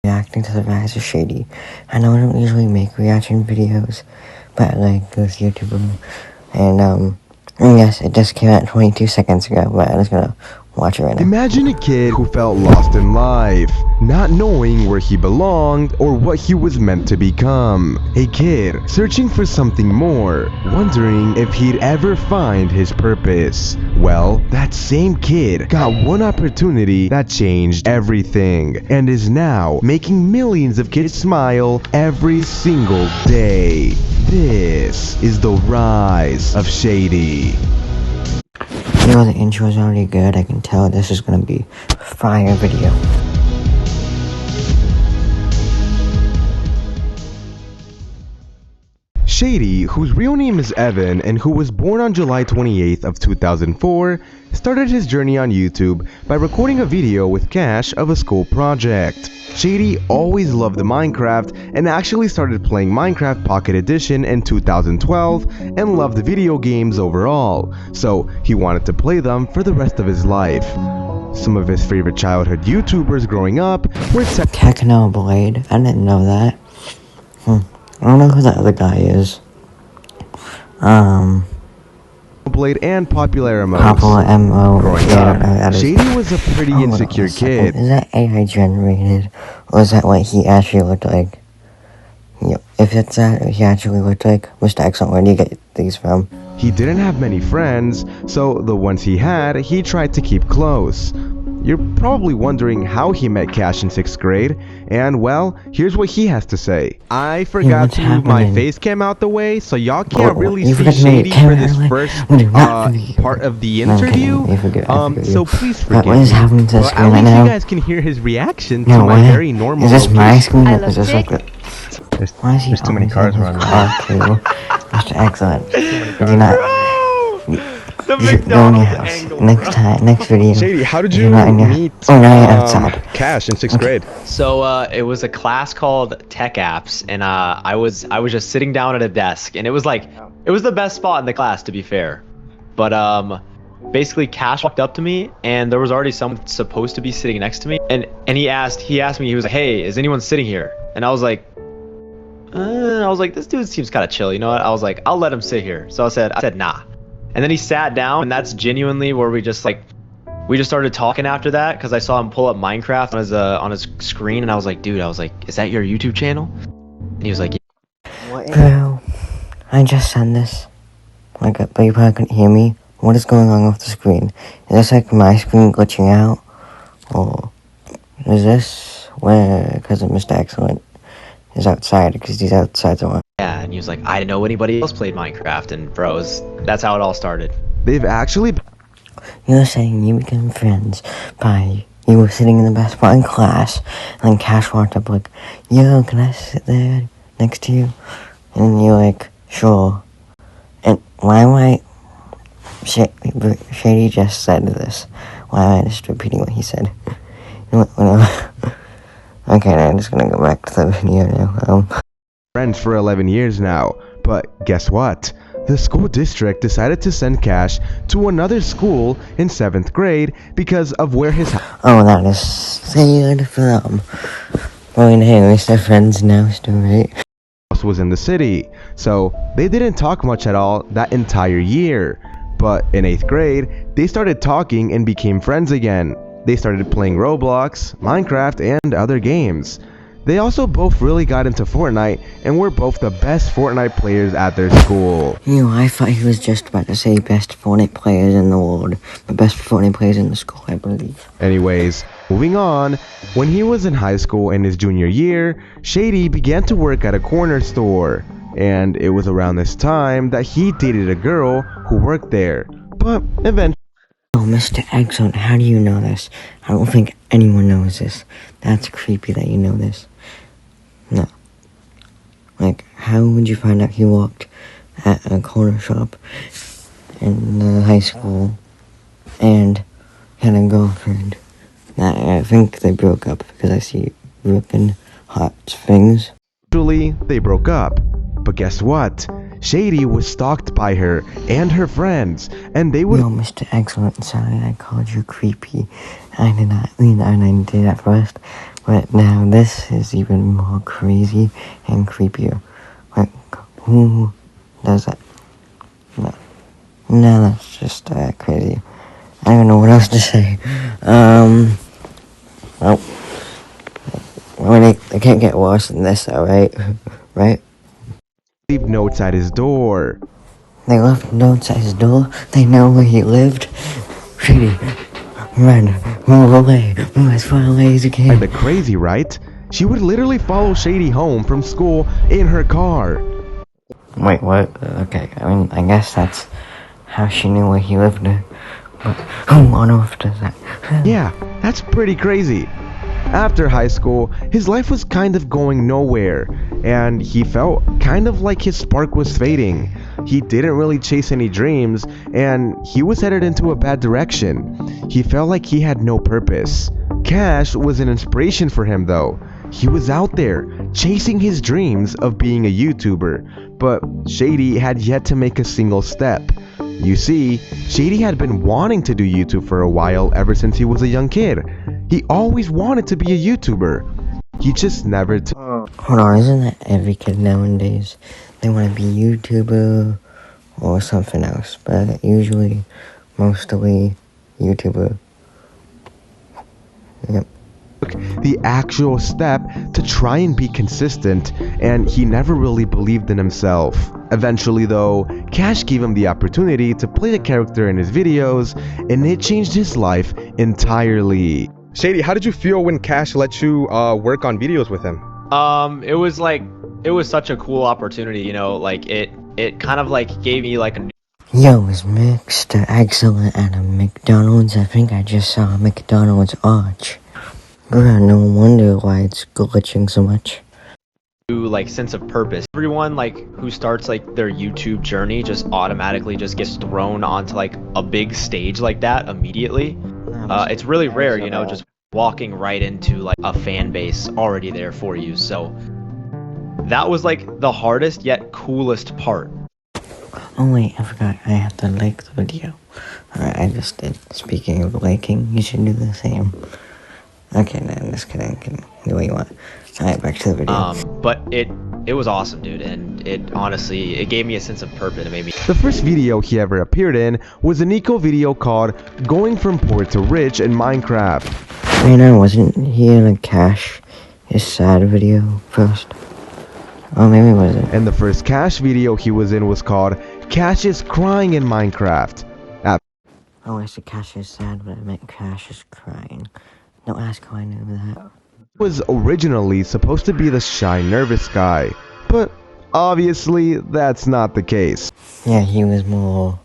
reacting to the rise of Shady. I know I don't usually make reaction videos, but I like this YouTuber. And yes, it just came out 22 seconds ago, but I'm just gonna watch it right now. Imagine a kid who felt lost in life, not knowing where he belonged or what he was meant to become. A kid searching for something more, wondering if he'd ever find his purpose. Well, that same kid got one opportunity that changed everything and is now making millions of kids smile every single day. This is the rise of Shady. You know, the intro is already good. I can tell this is gonna be a fire video. Shady, whose real name is Evan and who was born on July 28th of 2004, started his journey on YouTube by recording a video with Cash of a school project. Shady always loved Minecraft and actually started playing Minecraft Pocket Edition in 2012 and loved video games overall, so he wanted to play them for the rest of his life. Some of his favorite childhood YouTubers growing up were Technoblade. I didn't know that. I don't know who that other guy is. Blade and Popular MO. Growing up, Shady was a pretty insecure kid. Is that AI generated, or is that what he actually looked like? Yep. If it's that, he actually looked like Mr. Excellent. Where do you get these from? He didn't have many friends, so the ones he had, he tried to keep close. You're probably wondering how he met Cash in 6th grade, and well, here's what he has to say. I forgot to move my face cam out the way, so y'all can't really see Shady for this first part of the interview. So please forgive what is me. happening to the screen right now? You guys can hear his reaction to my very normal Is this my screen? Is this like the... There's too many cars running. Mr. Excellent. If you're not... The you should go in your house. Next video. Shady, how did you meet Cash in 6th grade? So it was a class called Tech Apps, and I was just sitting down at a desk, and it was the best spot in the class, to be fair. But basically Cash walked up to me, and there was already someone supposed to be sitting next to me, and he asked me, he was like, "Hey, is anyone sitting here?" And I was like, this dude seems kind of chill, you know what? I was like, I'll let him sit here. So I said nah. And then he sat down, and that's genuinely where we just started talking after that, because I saw him pull up Minecraft on his screen, and I was like, dude, is that your YouTube channel? And he was like, yeah. Bro, I just sent this. But you probably couldn't hear me. What is going on with the screen? Is this like my screen glitching out? Or is this because of Mr. Excellent is outside, because he's outside the one? Yeah, and he was like, I didn't know anybody else played Minecraft, and that's how it all started. They've actually... You're saying you became friends by you were sitting in the best spot in class, and then Cash walked up like, yo, can I sit there next to you? And you're like, sure. And why am I... Shady just said this. Why am I just repeating what he said? Whatever. Okay, now I'm just gonna go back to the video now. Friends for 11 years now, but guess what? The school district decided to send Cash to another school in 7th grade because of where his that is sad for them. Well, at least they're friends now still, right? house was in the city, so they didn't talk much at all that entire year. But in 8th grade, they started talking and became friends again. They started playing Roblox, Minecraft, and other games. They also both really got into Fortnite and were both the best Fortnite players at their school. I thought he was just about to say best Fortnite players in the world, but best Fortnite players in the school, I believe. Anyways, moving on, when he was in high school in his junior year, Shady began to work at a corner store. And it was around this time that he dated a girl who worked there. But eventually... Oh, Mr. Excellent, how do you know this? I don't think anyone knows this. That's creepy that you know this. No. How would you find out he worked at a corner shop in high school and had a girlfriend? I think they broke up because I see broken hot things. Eventually, they broke up. But guess what? Shady was stalked by her and her friends, and they would... No, Mr. Excellent, sorry I called you creepy. I did not mean that, and I did at first. But now this is even more crazy and creepier. Like, who does that? No, that's just crazy. I don't know what else to say. Well, it can't get worse than this, though, right? Right? Leave notes at his door. They left notes at his door. They know where he lived. Shady, run, move away, move as far away as you can. Kinda crazy, right? She would literally follow Shady home from school in her car. Wait, what? Okay, I mean, I guess that's how she knew where he lived. But who on earth does that? Yeah, that's pretty crazy. After high school, his life was kind of going nowhere, and he felt kind of like his spark was fading. He didn't really chase any dreams, and he was headed into a bad direction. He felt like he had no purpose. Cash was an inspiration for him though. He was out there, chasing his dreams of being a YouTuber, but Shady had yet to make a single step. You see, Shady had been wanting to do YouTube for a while ever since he was a young kid. He always wanted to be a YouTuber. He just never Hold on, isn't that every kid nowadays? They want to be YouTuber or something else, but usually, mostly YouTuber. Yep. the actual step to try and be consistent, and he never really believed in himself. Eventually though, Cash gave him the opportunity to play the character in his videos, and it changed his life entirely. Shady, how did you feel when Cash let you work on videos with him? It was such a cool opportunity, you know, like it kind of like gave me like a Yo, is mixed excellent at a McDonald's? I think I just saw a McDonald's arch. Bruh, no wonder why it's glitching so much. new like sense of purpose. Everyone like who starts like their YouTube journey just automatically just gets thrown onto like a big stage like that immediately. It's really rare, you know, just walking right into like a fan base already there for you. So that was like the hardest yet coolest part. Oh wait, I forgot, I have to like the video. Alright, I just did. Speaking of liking, you should do the same. Okay, no, I'm just kidding. Do what you want. Alright, back to the video. But it was awesome, dude, and it honestly it gave me a sense of purpose. It made me. The first video he ever appeared in was a Nico video called Going From Poor to Rich in Minecraft. Man, I wasn't he in a Cash his sad video first? Oh, maybe it wasn't. And the first Cash video he was in was called Cash is Crying in Minecraft. Oh, I said Cash is sad, but I meant Cash is crying. Don't ask how I knew that. Was originally supposed to be the shy, nervous guy, but obviously that's not the case. Yeah, he was more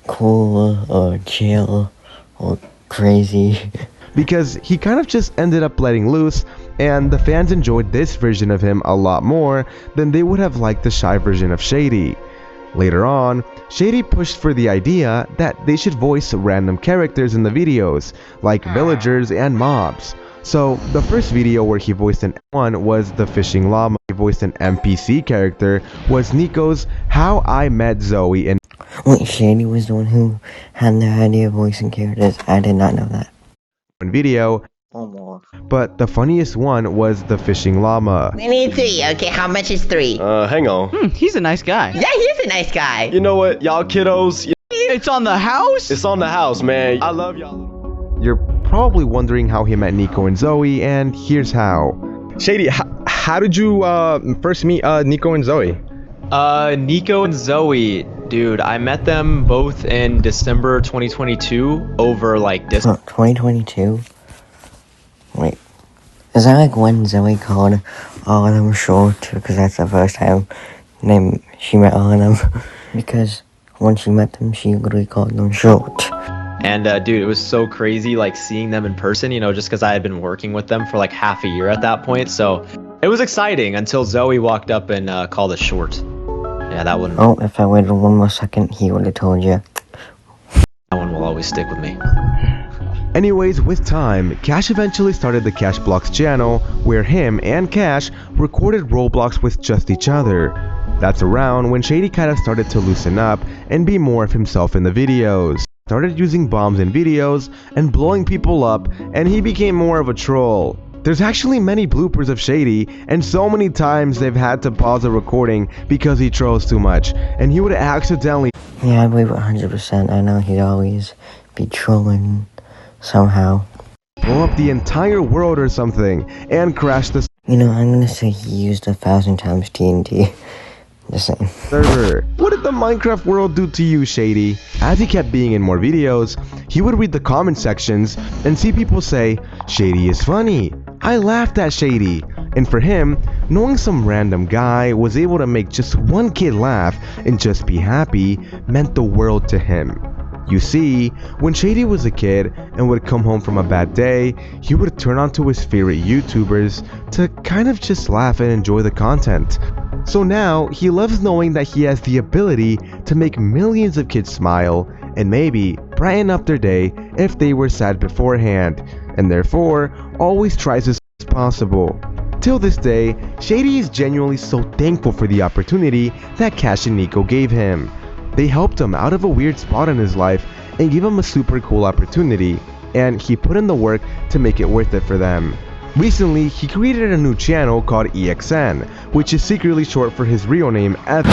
cool or chill or crazy. Because he kind of just ended up letting loose, and the fans enjoyed this version of him a lot more than they would have liked the shy version of Shady. Later on, Shady pushed for the idea that they should voice random characters in the videos, like villagers and mobs. So, the first video where he voiced an one was the fishing llama. He voiced an NPC character was Nico's How I Met Zoe in Wait, Shady was the one who had the idea of voicing characters? I did not know that. one video, but the funniest one was the fishing llama. We need 3. Okay, how much is 3? Hang on. He's a nice guy. Yeah, he's a nice guy. You know what, y'all kiddos? It's on the house? It's on the house, man. I love y'all. You're probably wondering how he met Nico and Zoe, and here's how. Shady, how did you first meet Nico and Zoe? Nico and Zoe, dude, I met them both in December 2022 over like Discord. 2022? Wait. Is that like when Zoe called all of them short? Because that's the first time she met all of them. Because when she met them, she literally called them short. And dude, it was so crazy like seeing them in person, you know, just because I had been working with them for like half a year at that point. So it was exciting until Zoe walked up and called us short. Yeah, that one. Oh, if I waited one more second, he would have told you. That one will always stick with me. Anyways, with time, Cash eventually started the Cash Blocks channel, where him and Cash recorded Roblox with just each other. That's around when Shady kind of started to loosen up and be more of himself in the videos. Started using bombs in videos and blowing people up, and he became more of a troll. There's actually many bloopers of Shady, and so many times they've had to pause the recording because he trolls too much, and he would accidentally Yeah, I believe it 100%. I know he'd always be trolling somehow. blow up the entire world or something, and crash the You know, I'm gonna say he used 1,000 times TNT. Just saying. server. What did the Minecraft world do to you, Shady? As he kept being in more videos, he would read the comment sections and see people say, Shady is funny. I laughed at Shady. And for him, knowing some random guy was able to make just one kid laugh and just be happy meant the world to him. You see, when Shady was a kid and would come home from a bad day, he would turn on to his favorite YouTubers to kind of just laugh and enjoy the content. So now, he loves knowing that he has the ability to make millions of kids smile and maybe brighten up their day if they were sad beforehand, and therefore, always tries as much as possible. Till this day, Shady is genuinely so thankful for the opportunity that Cash and Nico gave him. They helped him out of a weird spot in his life and gave him a super cool opportunity, and he put in the work to make it worth it for them. Recently, he created a new channel called EXN, which is secretly short for his real name Evan.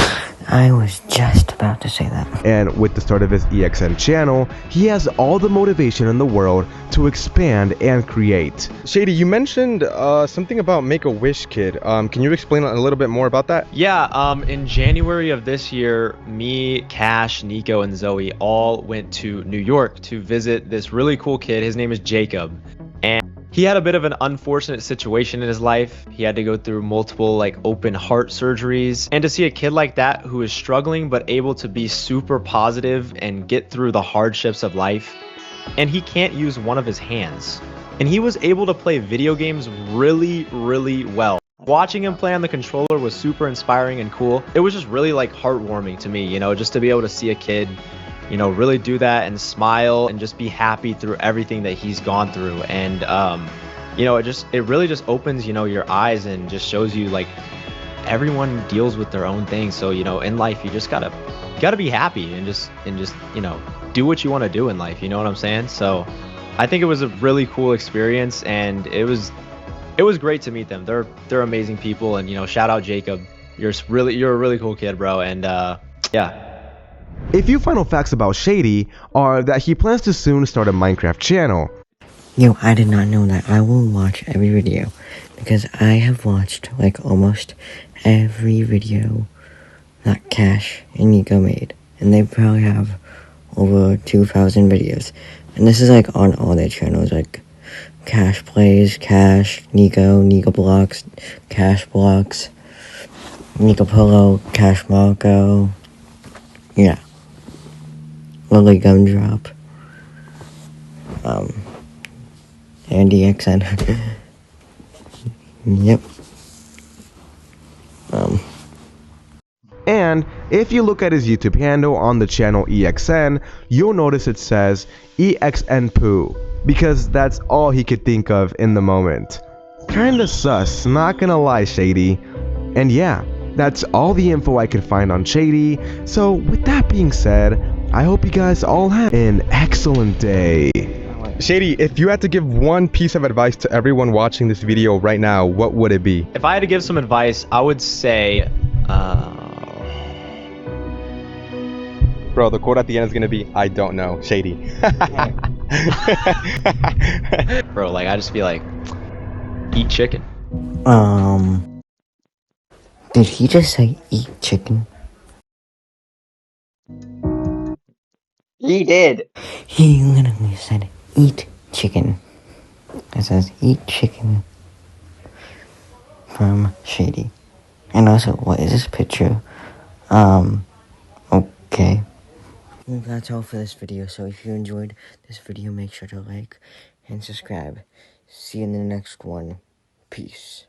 I was just about to say that. And with the start of his EXN channel, he has all the motivation in the world to expand and create. Shady, you mentioned something about Make-A-Wish Kid. Can you explain a little bit more about that? Yeah, in January of this year, me, Cash, Nico, and Zoe all went to New York to visit this really cool kid. His name is Jacob. And he had a bit of an unfortunate situation in his life. He had to go through multiple open heart surgeries. And to see a kid like that who is struggling but able to be super positive and get through the hardships of life, and he can't use one of his hands. And he was able to play video games really, really well. Watching him play on the controller was super inspiring and cool. It was just really heartwarming to me, just to be able to see a kid really do that and smile and just be happy through everything that he's gone through. And it really just opens your eyes and just shows you everyone deals with their own things. So in life you just gotta be happy and just do what you want to do in life, you know what I'm saying? So I think it was a really cool experience, and it was great to meet them. They're amazing people, and shout out Jacob. You're a really cool kid, bro. And yeah. A few final facts about Shady are that he plans to soon start a Minecraft channel. Yo, I did not know that. I will watch every video because I have watched almost every video that Cash and Nico made, and they probably have over 2,000 videos. And this is on all their channels, Cash Plays, Cash, Nico, Nico Blocks, Cash Blocks, Nico Polo, Cash Marco, yeah, Lily Gumdrop, Andy XN. Yep. And if you look at his YouTube handle on the channel EXN, you'll notice it says EXN Poo, because that's all he could think of in the moment. Kinda sus, not gonna lie, Shady. And yeah, that's all the info I could find on Shady. So with that being said, I hope you guys all have an excellent day. Shady, if you had to give one piece of advice to everyone watching this video right now, what would it be? If I had to give some advice, I would say Bro, the quote at the end is gonna be, I don't know, Shady. bro, I just be eat chicken. Did he just say eat chicken? He did. He literally said eat chicken. It says eat chicken from Shady. And also, what is this picture? Okay. Well, that's all for this video. So if you enjoyed this video, make sure to like and subscribe. See you in the next one. Peace.